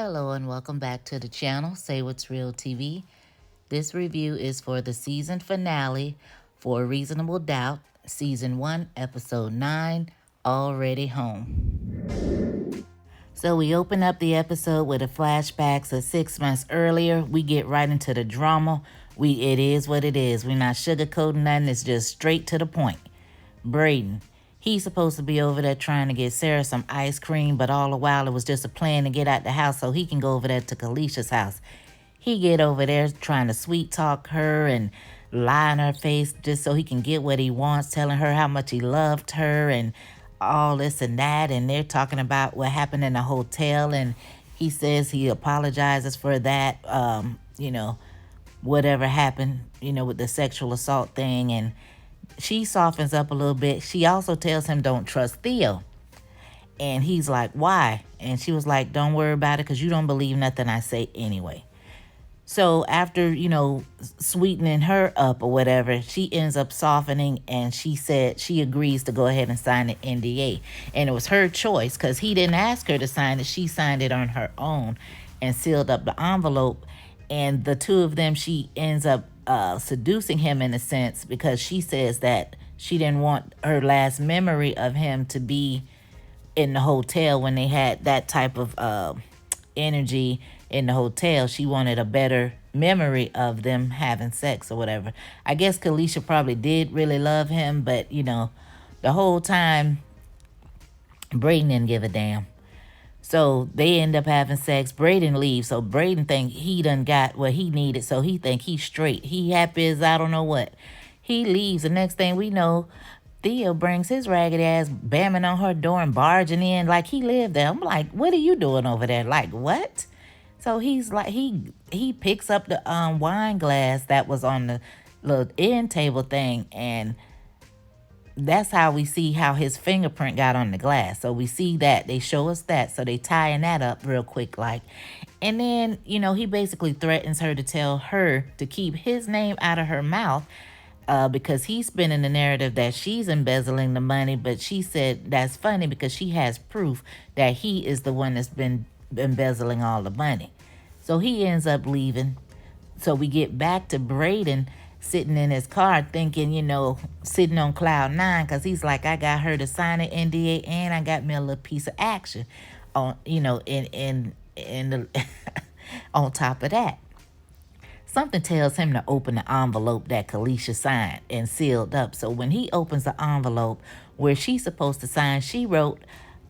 Hello and welcome back to the channel, Say What's Real TV. This review is for the season finale for Reasonable Doubt, Season 1, Episode 9, Already Home. So we open up the episode with a flashback of 6 months earlier. We get right into the drama. It is what it is. We're not sugarcoating nothing. It's just straight to the point. Braden. He's supposed to be over there trying to get Sarah some ice cream, but all the while it was just a plan to get out the house so he can go over there to Kalicia's house. He get over there trying to sweet talk her and lie in her face just so he can get what he wants, telling her how much he loved her and all this and that. And they're talking about what happened in the hotel, and he says he apologizes for that, whatever happened, with the sexual assault thing. And she softens up a little bit. She also tells him don't trust Theo. And he's like, why? And she was like, don't worry about it because you don't believe nothing I say anyway. So after, sweetening her up or whatever, she ends up softening, and she said she agrees to go ahead and sign the NDA. And it was her choice because he didn't ask her to sign it. She signed it on her own and sealed up the envelope. And the two of them, she ends up seducing him in a sense because she says that she didn't want her last memory of him to be in the hotel when they had that type of energy in the hotel. She wanted a better memory of them having sex or whatever. I guess Kalisha probably did really love him, but the whole time Braden didn't give a damn. So they end up having sex. Braden leaves. So Braden think he done got what he needed. So he think he's straight. He happy as I don't know what. He leaves. The next thing we know, Theo brings his raggedy ass bamming on her door and barging in like he lived there. I'm like, what are you doing over there? Like, what? So he's like, he picks up the wine glass that was on the little end table thing, and that's how we see how his fingerprint got on the glass. So we see that. They show us that. So they tying that up real quick like. And then, he basically threatens her to tell her to keep his name out of her mouth because he's spinning the narrative that she's embezzling the money. But she said that's funny because she has proof that he is the one that's been embezzling all the money. So he ends up leaving. So we get back to Braden sitting in his car thinking, sitting on cloud nine because he's like, I got her to sign an NDA and I got me a little piece of action on, in the on top of that. Something tells him to open the envelope that Kalisha signed and sealed up. So when he opens the envelope where she's supposed to sign, she wrote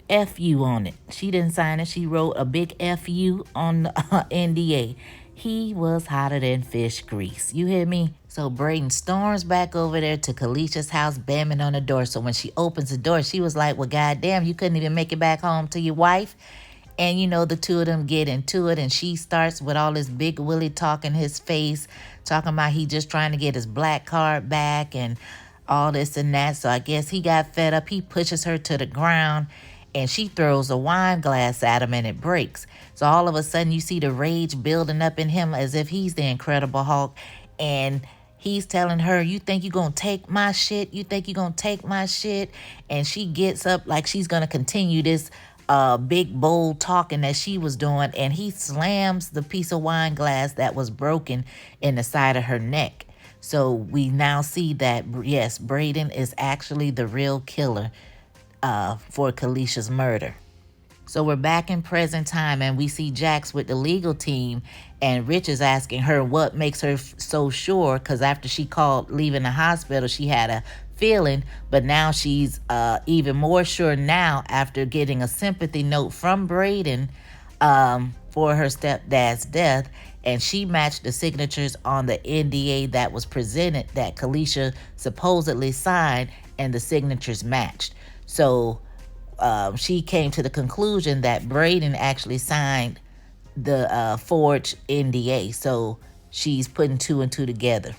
FU on it. She didn't sign it. She wrote a big FU on the NDA. He was hotter than fish grease. You hear me? So Braden storms back over there to Kalicia's house, bamming on the door. So when she opens the door, she was like, well, goddamn, you couldn't even make it back home to your wife. And, the two of them get into it. And she starts with all this big Willie talk in his face, talking about he just trying to get his black card back and all this and that. So I guess he got fed up. He pushes her to the ground, and she throws a wine glass at him and it breaks. So all of a sudden you see the rage building up in him as if he's the Incredible Hulk. And he's telling her, you think you're going to take my shit? You think you're going to take my shit? And she gets up like she's going to continue this big, bold talking that she was doing. And he slams the piece of wine glass that was broken in the side of her neck. So we now see that, yes, Braden is actually the real killer for Kalicia's murder. So we're back in present time, and we see Jax with the legal team, and Rich is asking her what makes her so sure, because after she called leaving the hospital, she had a feeling, but now she's even more sure now after getting a sympathy note from Braden for her stepdad's death, and she matched the signatures on the NDA that was presented that Kalisha supposedly signed, and the signatures matched. So she came to the conclusion that Braden actually signed the forged NDA. So she's putting two and two together.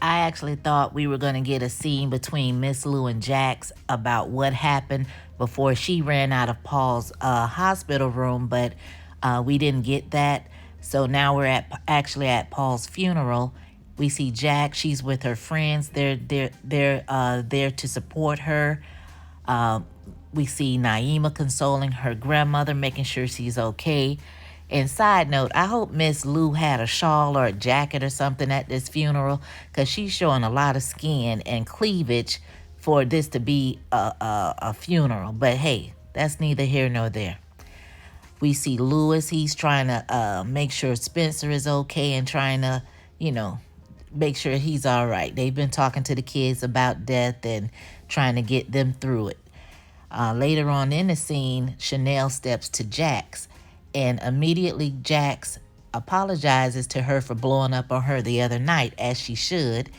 I actually thought we were going to get a scene between Miss Lou and Jax about what happened before she ran out of Paul's hospital room, but we didn't get that. So now we're actually at Paul's funeral. We see Jax. She's with her friends. They're there to support her. We see Naima consoling her grandmother, making sure she's okay. And side note, I hope Miss Lou had a shawl or a jacket or something at this funeral, because she's showing a lot of skin and cleavage for this to be a funeral. But hey, that's neither here nor there. We see Lewis. He's trying to make sure Spencer is okay and trying to, you know, make sure he's all right. They've been talking to the kids about death and trying to get them through it. Later on in the scene, Chanel steps to Jax, and immediately Jax apologizes to her for blowing up on her the other night, as she should.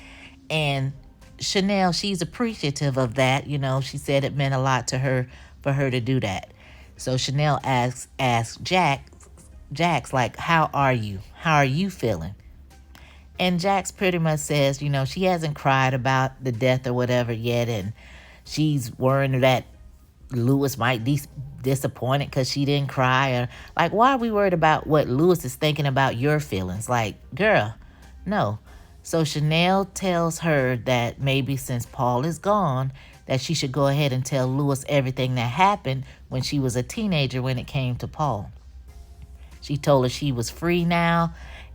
And Chanel, she's appreciative of that. You know, she said it meant a lot to her for her to do that. So Chanel asks Jax, like, how are you? How are you feeling? And Jax pretty much says, you know, she hasn't cried about the death or whatever yet, and she's worried that Lewis might be disappointed because she didn't cry. Or, like, why are we worried about what Lewis is thinking about your feelings? Like, girl, no. So Chanel tells her that maybe since Paul is gone, that she should go ahead and tell Lewis everything that happened when she was a teenager when it came to Paul. She told her she was free now,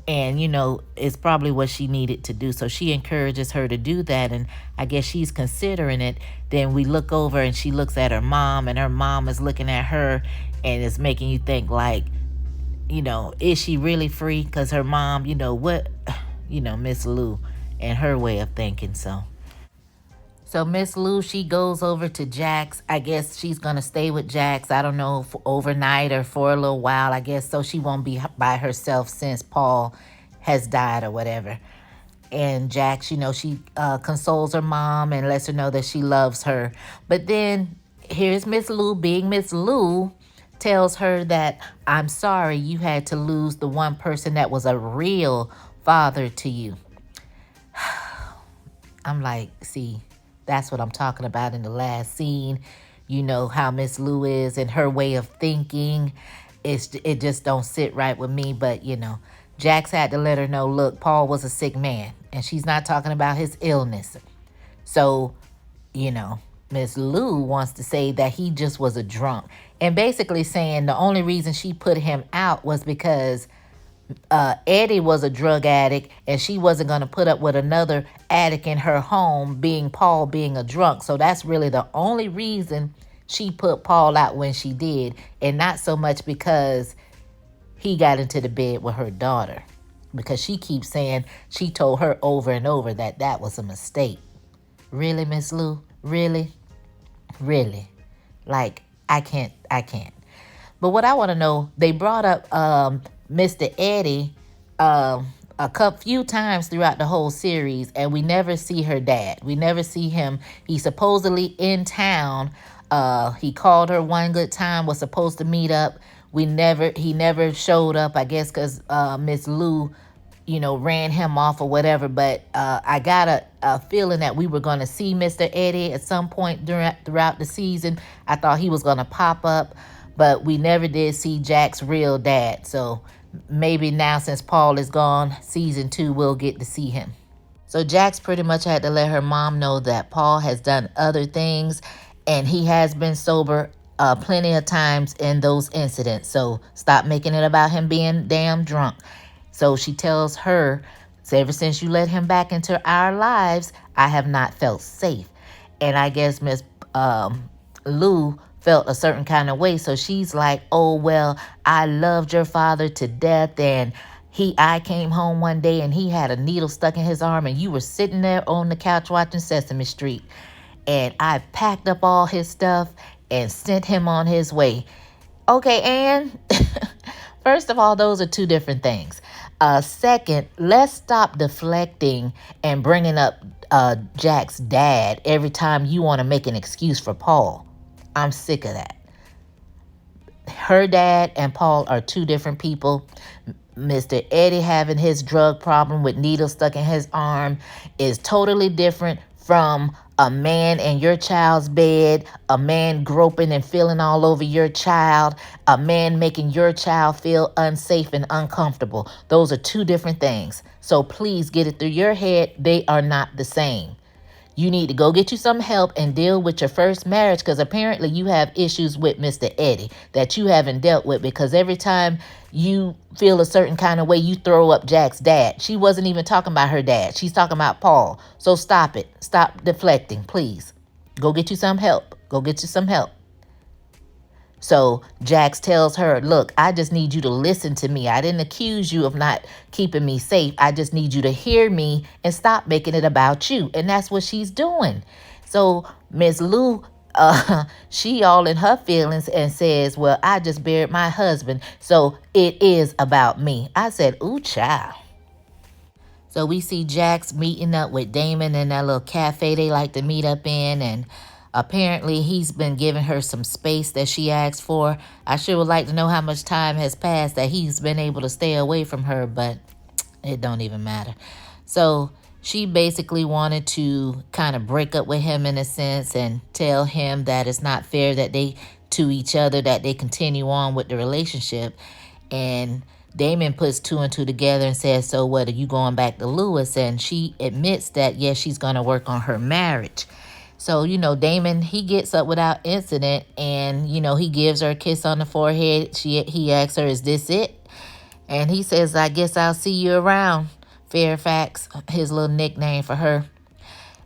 and, you know, it's probably what she needed to do. So she encourages her to do that, and I guess she's considering it. Then we look over and she looks at her mom, and her mom is looking at her, and it's making you think, like, you know, is she really free? Because her mom, you know, Miss Lou and her way of thinking. So Miss Lou, she goes over to Jax. I guess she's going to stay with Jax, I don't know, for overnight or for a little while, I guess, so she won't be by herself since Paul has died or whatever. And Jax, you know, she consoles her mom and lets her know that she loves her. But then here's Miss Lou being Miss Lou, tells her that, I'm sorry you had to lose the one person that was a real father to you. I'm like, see, that's what I'm talking about in the last scene. You know how Miss Lou is and her way of thinking. It just don't sit right with me. But, you know, Jax had to let her know, look, Paul was a sick man. And she's not talking about his illness. So, you know, Miss Lou wants to say that he just was a drunk. And basically saying the only reason she put him out was because Eddie was a drug addict, and she wasn't going to put up with another addict in her home, being Paul being a drunk. So that's really the only reason she put Paul out when she did, and not so much because he got into the bed with her daughter, because she keeps saying she told her over and over that that was a mistake. Really, Miss Lou? Really? Like, I can't. But what I want to know, they brought up Mr. Eddie few times throughout the whole series, and we never see her dad. We never see him. He's supposedly in town. He called her one good time, was supposed to meet up. He never showed up, I guess, because Miss Lou, you know, ran him off or whatever. But I got a feeling that we were going to see Mr. Eddie at some point throughout the season. I thought he was going to pop up, but we never did see Jack's real dad. So maybe now, since Paul is gone, season 2, we'll get to see him. So Jax pretty much had to let her mom know that Paul has done other things, and he has been sober plenty of times in those incidents. So stop making it about him being damn drunk. So she tells her, so ever since you let him back into our lives, I have not felt safe. And I guess Miss Lou felt a certain kind of way. So she's like, oh, well, I loved your father to death, and I came home one day and he had a needle stuck in his arm, and you were sitting there on the couch watching Sesame Street, and I packed up all his stuff and sent him on his way. Okay, Anne, first of all, those are two different things. Second, let's stop deflecting and bringing up Jack's dad every time you want to make an excuse for Paul. I'm sick of that. Her dad and Paul are two different people. Mr. Eddie having his drug problem with needles stuck in his arm is totally different from a man in your child's bed, a man groping and feeling all over your child, a man making your child feel unsafe and uncomfortable. Those are two different things. So please get it through your head. They are not the same. You need to go get you some help and deal with your first marriage, because apparently you have issues with Mr. Eddie that you haven't dealt with, because every time you feel a certain kind of way, you throw up Jack's dad. She wasn't even talking about her dad. She's talking about Paul. So stop it. Stop deflecting, please. Go get you some help. Go get you some help. So Jax tells her, look, I just need you to listen to me. I didn't accuse you of not keeping me safe. I just need you to hear me and stop making it about you. And that's what she's doing. So Miss Lou, she all in her feelings and says, well, I just buried my husband, so it is about me. I said, ooh, child. So we see Jax meeting up with Damon in that little cafe they like to meet up in, and apparently he's been giving her some space that she asked for. I sure would like to know how much time has passed that he's been able to stay away from her, but it don't even matter. So she basically wanted to kind of break up with him in a sense and tell him that it's not fair that they to each other, that they continue on with the relationship. And Damon puts two and two together and says, so what, are you going back to Lewis? And she admits that, yes, she's going to work on her marriage. So, Damon, he gets up without incident, and, he gives her a kiss on the forehead. He asks her, is this it? And he says, I guess I'll see you around, Fairfax, his little nickname for her.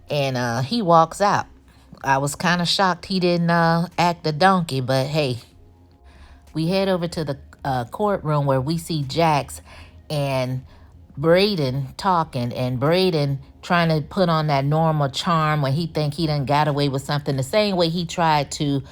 And he walks out. I was kind of shocked he didn't act a donkey, but hey. We head over to the courtroom where we see Jax and Braden talking, and Braden trying to put on that normal charm when he think he done got away with something, the same way he tried to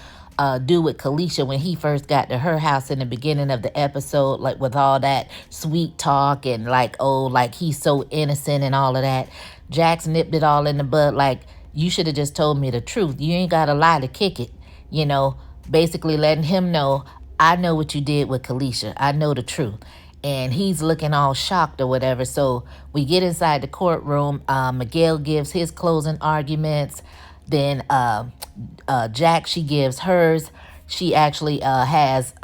do with Kalisha when he first got to her house in the beginning of the episode, like with all that sweet talk and like, oh, like he's so innocent and all of that. Jax nipped it all in the bud, like, you should have just told me the truth. You ain't got to lie to kick it, basically letting him know, I know what you did with Kalisha. I know the truth. And he's looking all shocked or whatever. So we get inside the courtroom. Miguel gives his closing arguments. Then Jack, she gives hers. She actually have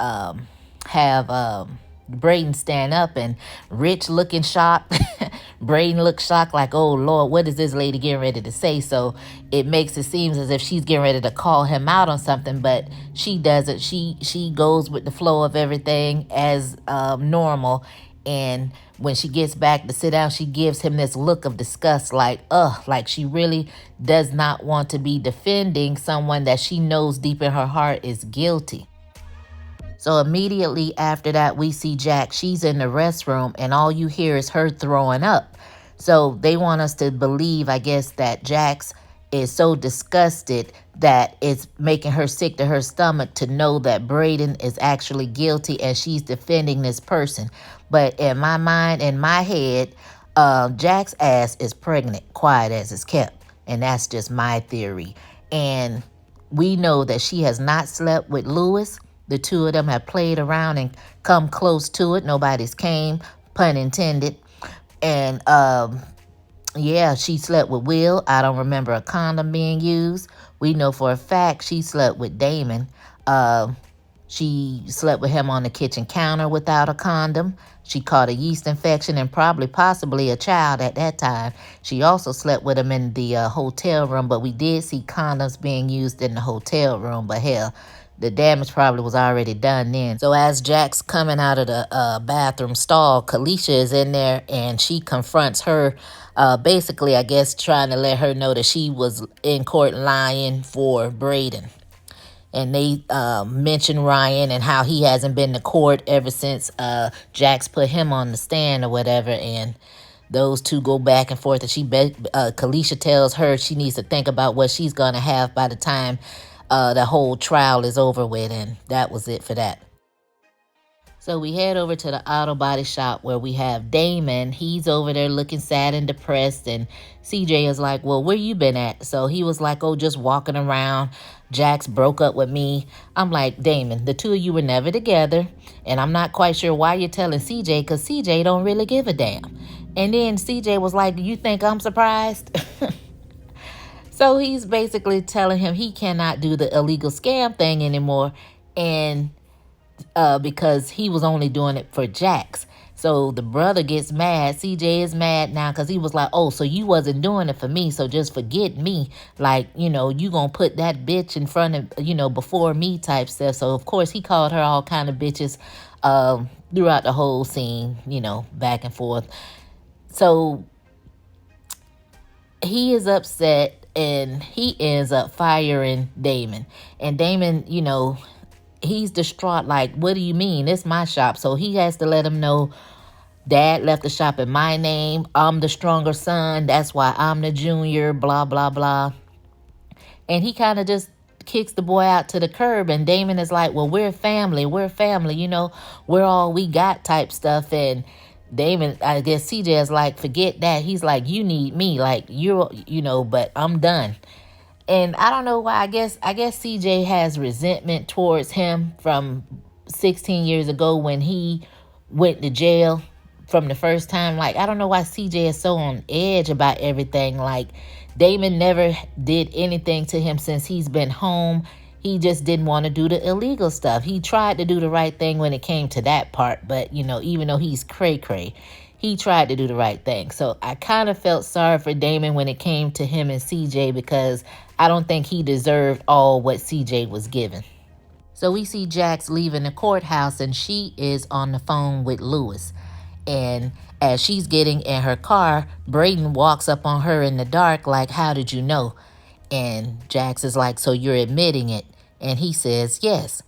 Braden stand up, and Rich looking shocked. Braden looks shocked like, oh, Lord, what is this lady getting ready to say? So it makes it seem as if she's getting ready to call him out on something, but she doesn't. She goes with the flow of everything as normal. And when she gets back to sit down, she gives him this look of disgust, like she really does not want to be defending someone that she knows deep in her heart is guilty. So immediately after that, we see Jack. She's in the restroom, and all you hear is her throwing up. So they want us to believe, I guess, that Jax is so disgusted that it's making her sick to her stomach to know that Braden is actually guilty and she's defending this person. But in my mind, in my head, Jack's ass is pregnant, quiet as it's kept. And that's just my theory. And we know that she has not slept with Lewis. The two of them have played around and come close to it. Nobody's came, pun intended. And yeah, she slept with Will. I don't remember a condom being used. We know for a fact she slept with Damon. She slept with him on the kitchen counter without a condom. She caught a yeast infection and possibly a child at that time. She also slept with him in the hotel room, but we did see condoms being used in the hotel room. But hell, the damage probably was already done then. So as Jack's coming out of the bathroom stall, Kalisha is in there, and she confronts her, basically, I guess, trying to let her know that she was in court lying for Braden. And they mention Ryan and how he hasn't been to court ever since Jax put him on the stand or whatever. And those two go back and forth. And Kalisha tells her she needs to think about what she's going to have by the time the whole trial is over with. And that was it for that. So we head over to the auto body shop where we have Damon. He's over there looking sad and depressed. And CJ is like, well, where you been at? So he was like, oh, just walking around. Jax broke up with me. I'm like, Damon, the two of you were never together. And I'm not quite sure why you're telling CJ, because CJ don't really give a damn. And then CJ was like, do you think I'm surprised? So he's basically telling him he cannot do the illegal scam thing anymore. And because he was only doing it for Jax. So the brother gets mad. CJ is mad now because he was like, oh, so you wasn't doing it for me, so just forget me. Like, you gonna put that bitch in front of, before me type stuff. So of course he called her all kind of bitches throughout the whole scene, back and forth. So he is upset and he ends up firing Damon. And Damon, he's distraught, like, what do you mean? It's my shop. So he has to let him know, Dad left the shop in my name. I'm the stronger son. That's why I'm the junior, blah, blah, blah. And he kind of just kicks the boy out to the curb. And Damon is like, well, we're family. We're family, we're all we got type stuff. And Damon, I guess CJ is like, forget that. He's like, you need me. Like, but I'm done. And I don't know why. I guess CJ has resentment towards him from 16 years ago when he went to jail from the first time. Like, I don't know why CJ is so on edge about everything. Like, Damon never did anything to him since he's been home. He just didn't want to do the illegal stuff. He tried to do the right thing when it came to that part. But, even though he's cray-cray, he tried to do the right thing. So I kind of felt sorry for Damon when it came to him and CJ because I don't think he deserved all what CJ was given. So we see Jax leaving the courthouse and she is on the phone with Lewis. And as she's getting in her car, Braden walks up on her in the dark like, how did you know? And Jax is like, so you're admitting it? And he says, yes.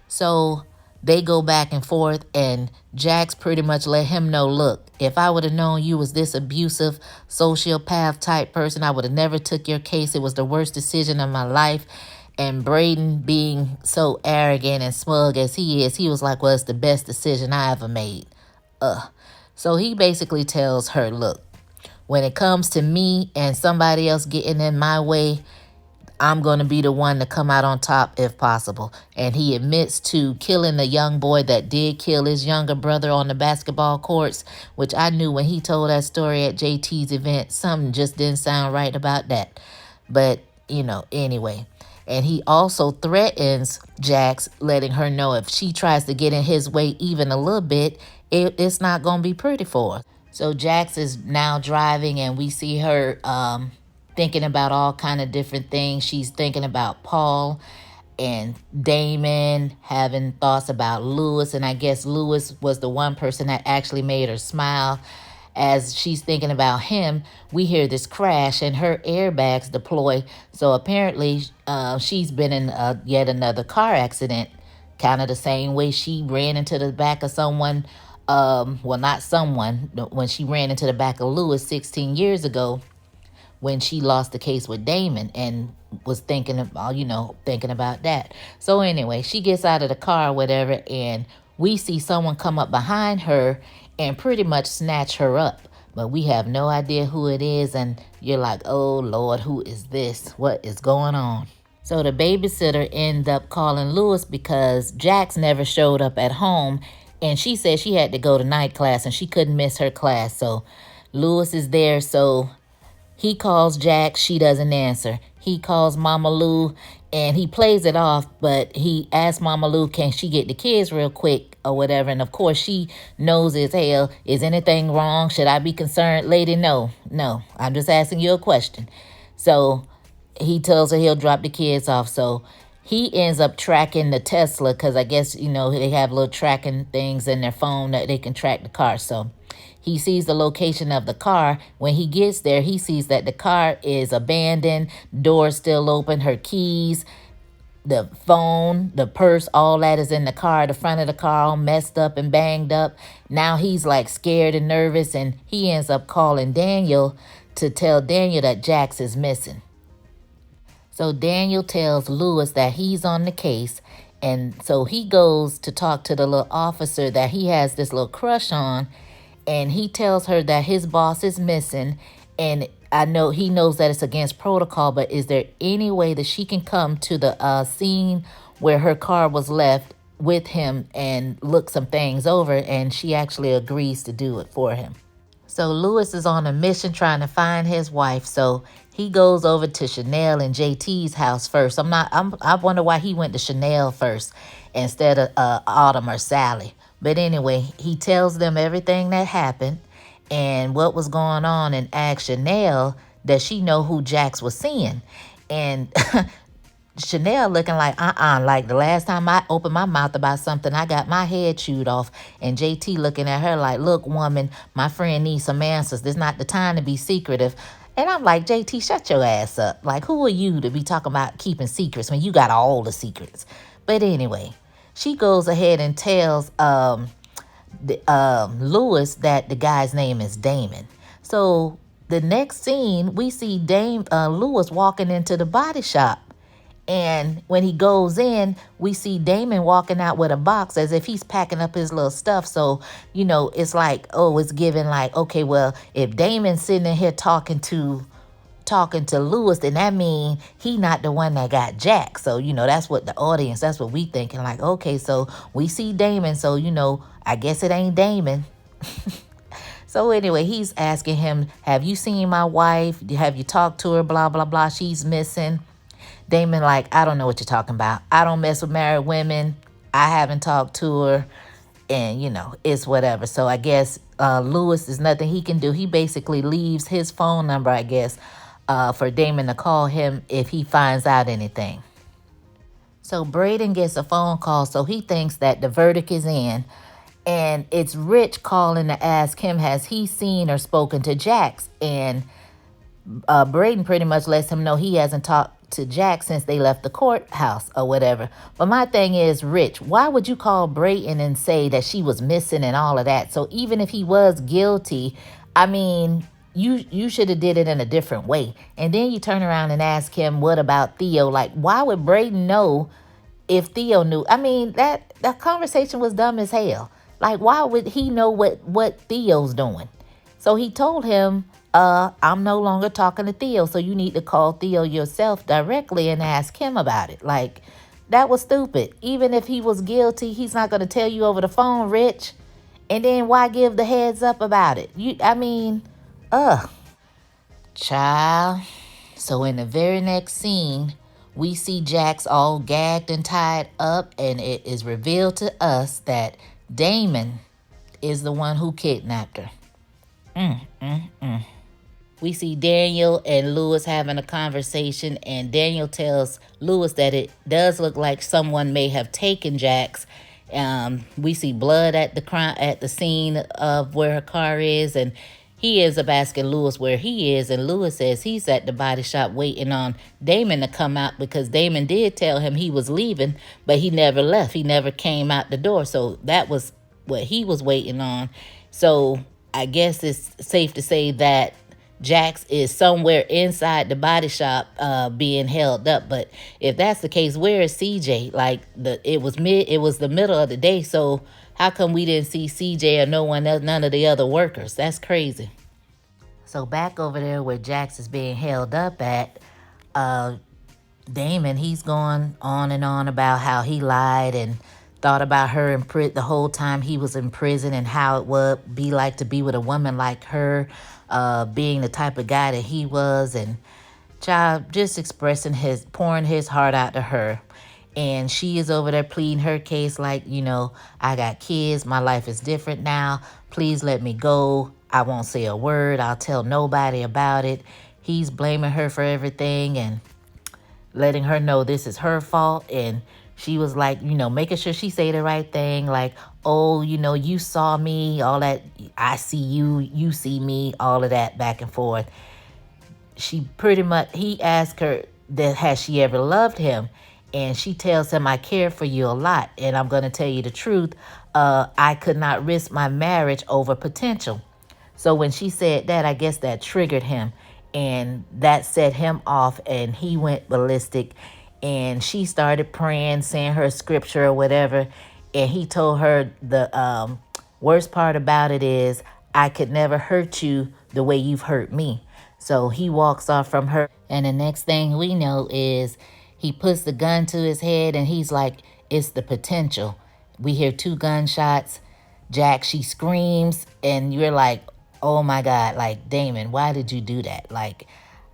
So they go back and forth and Jax pretty much let him know, look, if I would have known you was this abusive sociopath type person, I would have never took your case. It was the worst decision of my life. And Braden, being so arrogant and smug as he is, he was like, well, it's the best decision I ever made. So he basically tells her, look, when it comes to me and somebody else getting in my way, I'm going to be the one to come out on top if possible. And he admits to killing the young boy that did kill his younger brother on the basketball courts, which I knew when he told that story at JT's event, something just didn't sound right about that. But, anyway. And he also threatens Jax, letting her know if she tries to get in his way even a little bit, it's not going to be pretty for her. So Jax is now driving and we see her thinking about all kind of different things. She's thinking about Paul and Damon, having thoughts about Lewis. And I guess Lewis was the one person that actually made her smile. As she's thinking about him, we hear this crash and her airbags deploy. So apparently she's been in yet another car accident, kind of the same way she ran into the back of someone. Well, not someone, when she ran into the back of Lewis 16 years ago when she lost the case with Damon and was thinking about that. So anyway, she gets out of the car or whatever, and we see someone come up behind her and pretty much snatch her up. But we have no idea who it is, and you're like, oh, Lord, who is this? What is going on? So the babysitter ended up calling Lewis because Jax never showed up at home, and she said she had to go to night class and she couldn't miss her class. So Lewis is there, so he calls Jax, she doesn't answer. He calls Mama Lou and he plays it off, but he asks Mama Lou, can she get the kids real quick or whatever? And of course she knows as hell, is anything wrong? Should I be concerned, lady? No, I'm just asking you a question. So he tells her he'll drop the kids off. So he ends up tracking the Tesla because I guess, they have little tracking things in their phone that they can track the car. So he sees the location of the car. When he gets there, he sees that the car is abandoned, doors still open, her keys, the phone, the purse, all that is in the car, the front of the car all messed up and banged up. Now he's like scared and nervous, and he ends up calling Daniel to tell Daniel that Jax is missing. So Daniel tells Lewis that he's on the case, and so he goes to talk to the little officer that he has this little crush on, and he tells her that his boss is missing, and I know he knows that it's against protocol, but is there any way that she can come to the scene where her car was left with him and look some things over? And she actually agrees to do it for him. So Lewis is on a mission trying to find his wife. So he goes over to Chanel and JT's house first. I wonder why he went to Chanel first instead of Autumn or Sally. But anyway, he tells them everything that happened and what was going on, and asks Chanel, does she know who Jax was seeing? And Chanel looking like, like the last time I opened my mouth about something, I got my head chewed off. And JT looking at her like, look, woman, my friend needs some answers. This not the time to be secretive. And I'm like, JT, shut your ass up. Like, who are you to be talking about keeping secrets when you got all the secrets? But anyway, she goes ahead and tells Lewis that the guy's name is Damon. So the next scene, we see Lewis walking into the body shop. And when he goes in, we see Damon walking out with a box as if he's packing up his little stuff. So, it's like, oh, it's giving like, okay, well, if Damon's sitting in here talking to Lewis, then that means he not the one that got Jack. So, that's what the audience, that's what we thinking. Like, okay, so we see Damon, so, I guess it ain't Damon. So anyway, he's asking him, have you seen my wife? Have you talked to her? Blah, blah, blah. She's missing. Damon like, I don't know what you're talking about. I don't mess with married women. I haven't talked to her. And, it's whatever. So I guess Lewis, is nothing he can do. He basically leaves his phone number, I guess, for Damon to call him if he finds out anything. So Braden gets a phone call, so he thinks that the verdict is in. And it's Rich calling to ask him, has he seen or spoken to Jax? And Braden pretty much lets him know he hasn't talked to Jack since they left the courthouse or whatever. But my thing is, Rich, why would you call Brayton and say that she was missing and all of that? So even if he was guilty, I mean, you should have did it in a different way. And then you turn around and ask him, what about Theo? Like, why would Brayton know if Theo knew? I mean, that conversation was dumb as hell. Like, why would he know what Theo's doing? So he told him, I'm no longer talking to Theo, so you need to call Theo yourself directly and ask him about it. Like, that was stupid. Even if he was guilty, he's not going to tell you over the phone, Rich. And then why give the heads up about it? Child. So in the very next scene, we see Jax all gagged and tied up, and it is revealed to us that Damon is the one who kidnapped her. We see Daniel and Lewis having a conversation, and Daniel tells Lewis that it does look like someone may have taken Jax. We see blood at the scene of where her car is, and he ends up asking Lewis where he is, and Lewis says he's at the body shop waiting on Damon to come out, because Damon did tell him he was leaving, but he never left. He never came out the door, so that was what he was waiting on. So I guess it's safe to say that Jax is somewhere inside the body shop being held up. But if that's the case, where is CJ? Like, it was the middle of the day, so how come we didn't see CJ or no one else, none of the other workers? That's crazy. So back over there where Jax is being held up at, Damon, he's going on and on about how he lied and thought about her in the whole time he was in prison, and how it would be like to be with a woman like her, being the type of guy that he was, and child, just pouring his heart out to her. And she is over there pleading her case like, I got kids, my life is different now, please let me go, I won't say a word, I'll tell nobody about it. He's blaming her for everything and letting her know this is her fault. And she was like, making sure she say the right thing. Like, oh, you saw me, all that. I see you, you see me, all of that back and forth. He asked her that has she ever loved him? And she tells him, I care for you a lot. And I'm going to tell you the truth. I could not risk my marriage over potential. So when she said that, I guess that triggered him. And that set him off, and he went ballistic. And she started praying, saying her scripture or whatever. And he told her the worst part about it is, I could never hurt you the way you've hurt me. So he walks off from her. And the next thing we know is he puts the gun to his head, and he's like, it's the potential. We hear 2 gunshots. Jack, she screams, and you're like, oh my God, like, Damon, why did you do that? Like,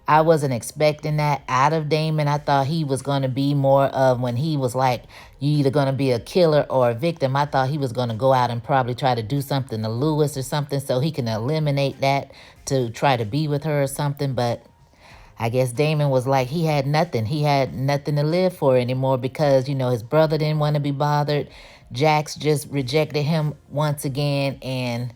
I wasn't expecting that out of Damon. I thought he was going to be more of when he was like, you either going to be a killer or a victim. I thought he was going to go out and probably try to do something to Lewis or something so he can eliminate that to try to be with her or something. But I guess Damon was like, he had nothing. He had nothing to live for anymore because, his brother didn't want to be bothered. Jax just rejected him once again. And,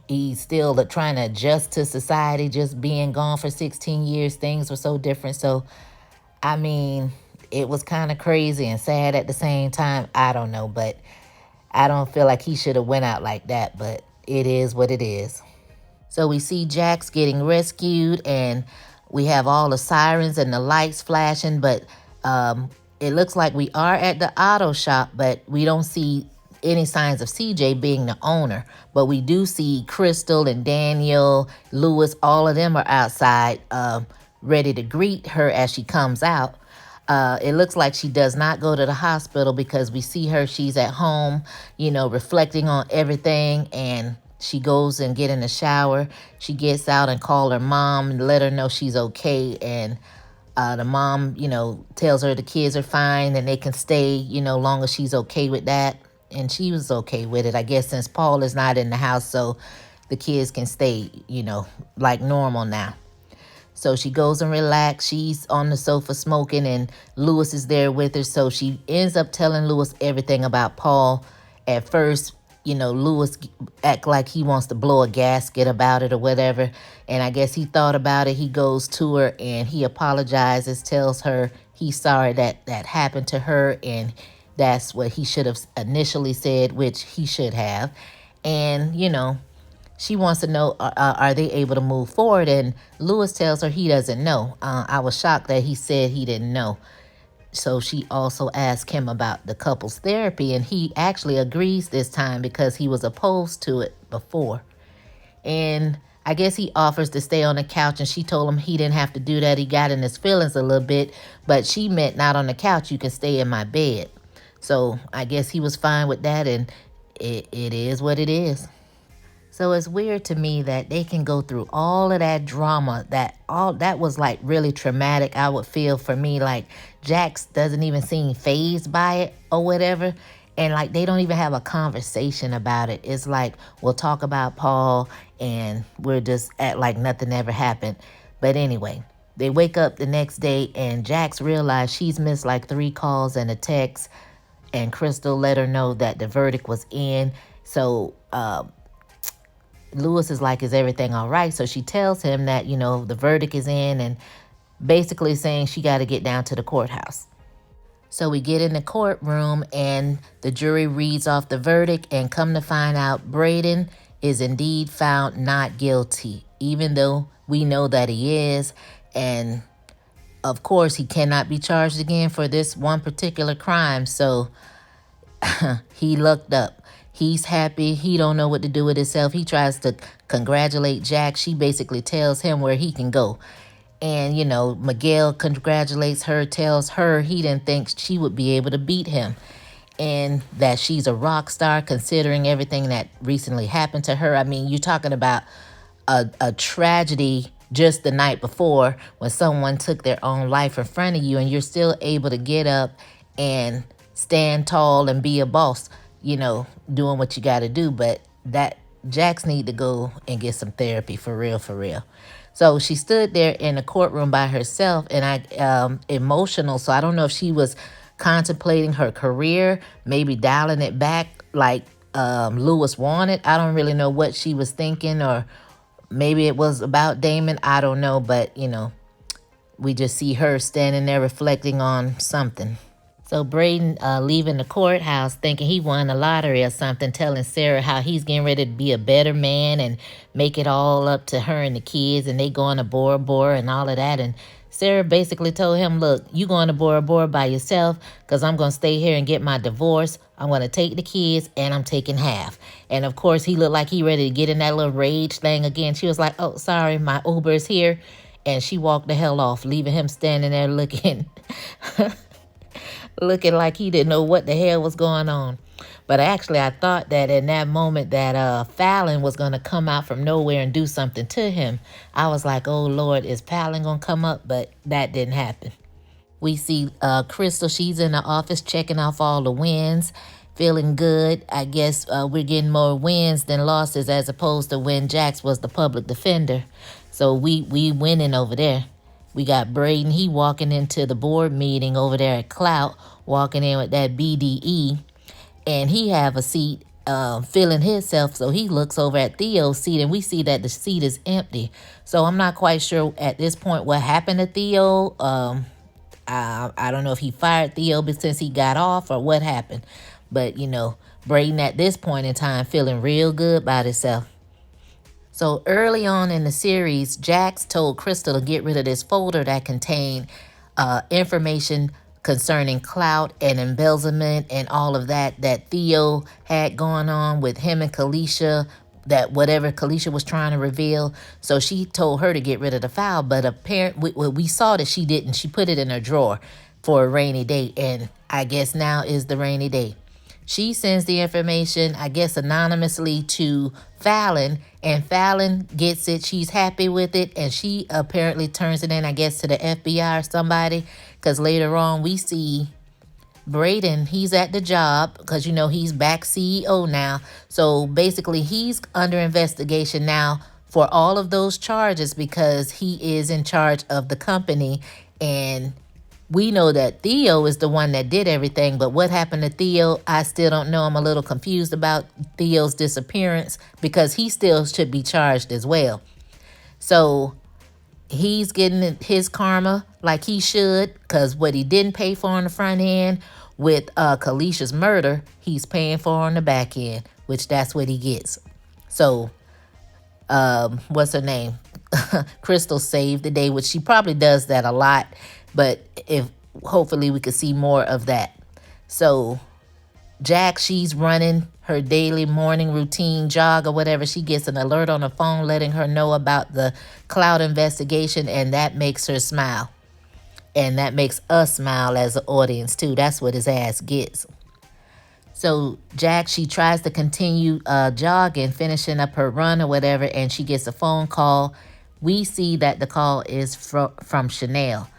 he's still trying to adjust to society, just being gone for 16 years. Things were so different. So, I mean, it was kind of crazy and sad at the same time. I don't know, but I don't feel like he should have went out like that. But it is what it is. So we see Jax getting rescued, and we have all the sirens and the lights flashing, but it looks like we are at the auto shop, but we don't see any signs of CJ being the owner. But we do see Crystal and Daniel, Lewis, all of them are outside ready to greet her as she comes out. It looks like she does not go to the hospital because we see her, she's at home, reflecting on everything, and she goes and get in the shower. She gets out and call her mom and let her know she's okay. And the mom, tells her the kids are fine and they can stay, long as she's okay with that. And she was okay with it, I guess, since Paul is not in the house, so the kids can stay, like normal now. So she goes and relax. She's on the sofa smoking, and Lewis is there with her. So she ends up telling Lewis everything about Paul. At first, Lewis act like he wants to blow a gasket about it or whatever. And I guess he thought about it. He goes to her and he apologizes, tells her he's sorry that happened to her. And that's what he should have initially said, which he should have. And, she wants to know, are they able to move forward? And Lewis tells her he doesn't know. I was shocked that he said he didn't know. So she also asked him about the couple's therapy, and he actually agrees this time because he was opposed to it before. And I guess he offers to stay on the couch, and she told him he didn't have to do that. He got in his feelings a little bit, but she meant not on the couch. You can stay in my bed. So I guess he was fine with that, and it is what it is. So it's weird to me that they can go through all of that drama, that was like really traumatic. I would feel for me like Jax doesn't even seem fazed by it or whatever. And like they don't even have a conversation about it. It's like we'll talk about Paul and we're just act like nothing ever happened. But anyway, they wake up the next day and Jax realized she's missed like 3 calls and a text. And Crystal let her know that the verdict was in. So Lewis is like, is everything all right? So she tells him that, the verdict is in and basically saying she got to get down to the courthouse. So we get in the courtroom and the jury reads off the verdict, and come to find out Braden is indeed found not guilty, even though we know that he is. And of course, he cannot be charged again for this one particular crime. So he looked up. He's happy. He don't know what to do with himself. He tries to congratulate Jack. She basically tells him where he can go. And, Miguel congratulates her, tells her he didn't think she would be able to beat him. And that she's a rock star considering everything that recently happened to her. I mean, you're talking about a tragedy just the night before when someone took their own life in front of you, and you're still able to get up and stand tall and be a boss, doing what you got to do. But that Jax need to go and get some therapy for real, for real. So she stood there in the courtroom by herself, and emotional. So I don't know if she was contemplating her career, maybe dialing it back like Lewis wanted. I don't really know what she was thinking, or maybe it was about Damon. I don't know, but we just see her standing there reflecting on something. So Braden leaving the courthouse thinking he won the lottery or something, telling Sarah how he's getting ready to be a better man and make it all up to her and the kids, and they going to Bora Bora and all of that. And Sarah basically told him, look, you going to Bora Bora by yourself because I'm going to stay here and get my divorce. I'm going to take the kids and I'm taking half. And of course, he looked like he ready to get in that little rage thing again. She was like, oh, sorry, my Uber's here. And she walked the hell off, leaving him standing there looking... looking like he didn't know what the hell was going on. But actually, I thought that in that moment that Fallon was going to come out from nowhere and do something to him. I was like, oh, Lord, is Fallon going to come up? But that didn't happen. We see Crystal. She's in the office checking off all the wins, feeling good. I guess we're getting more wins than losses as opposed to when Jax was the public defender. So we winning over there. We got Braden. He walking into the board meeting over there at Clout, walking in with that BDE, and he have a seat feeling himself. So he looks over at Theo's seat, and we see that the seat is empty. So I'm not quite sure at this point what happened to Theo. I don't know if he fired Theo since he got off or what happened. But, Braden at this point in time feeling real good about himself. So early on in the series, Jax told Crystal to get rid of this folder that contained information concerning clout and embezzlement and all of that Theo had going on with him and Kalisha, that whatever Kalisha was trying to reveal. So she told her to get rid of the file, but apparently we saw that she didn't. She put it in her drawer for a rainy day, and I guess now is the rainy day. She sends the information, I guess, anonymously to Fallon, and Fallon gets it. She's happy with it, and she apparently turns it in, I guess, to the FBI or somebody, because later on we see Braden, he's at the job because, he's back CEO now. So basically, he's under investigation now for all of those charges because he is in charge of the company. And we know that Theo is the one that did everything, but what happened to Theo, I still don't know. I'm a little confused about Theo's disappearance because he still should be charged as well. So he's getting his karma like he should, because what he didn't pay for on the front end with Kalisha's murder, he's paying for on the back end, which that's what he gets. So what's her name? Crystal saved the day, which she probably does that a lot, but if hopefully we could see more of that. So Jax, she's running her daily morning routine jog or whatever. She gets an alert on her phone letting her know about the cloud investigation, and that makes her smile. And that makes us smile as an audience too. That's what his ass gets. So Jax, she tries to continue jogging, finishing up her run or whatever, and she gets a phone call. We see that the call is from Chanel.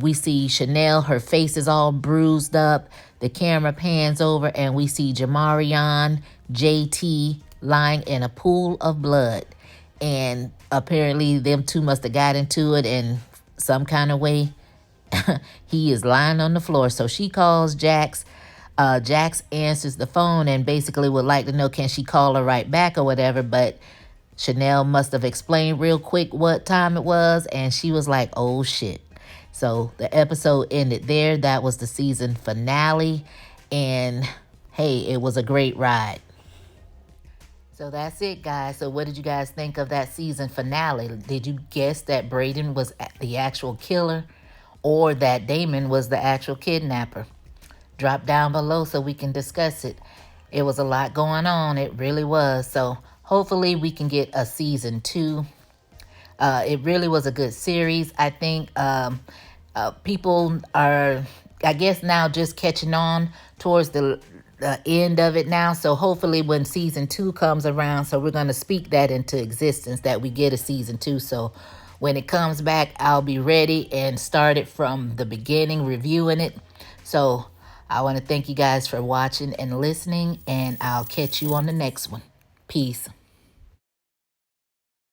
We see Chanel, her face is all bruised up. The camera pans over and we see Jamarion, JT, lying in a pool of blood. And apparently them two must have got into it in some kind of way. He is lying on the floor. So she calls Jax. Jax answers the phone and basically would like to know, can she call her right back or whatever. But Chanel must have explained real quick what time it was. And she was like, oh shit. So the episode ended there. That was the season finale. And hey, it was a great ride. So that's it, guys. So what did you guys think of that season finale? Did you guess that Braden was the actual killer or that Damon was the actual kidnapper? Drop down below so we can discuss it. It was a lot going on. It really was. So hopefully we can get a season 2. It really was a good series. I think people are, I guess, now just catching on towards the end of it now. So hopefully when season 2 comes around, so we're going to speak that into existence, that we get a season 2. So when it comes back, I'll be ready and start it from the beginning, reviewing it. So I want to thank you guys for watching and listening, and I'll catch you on the next one. Peace.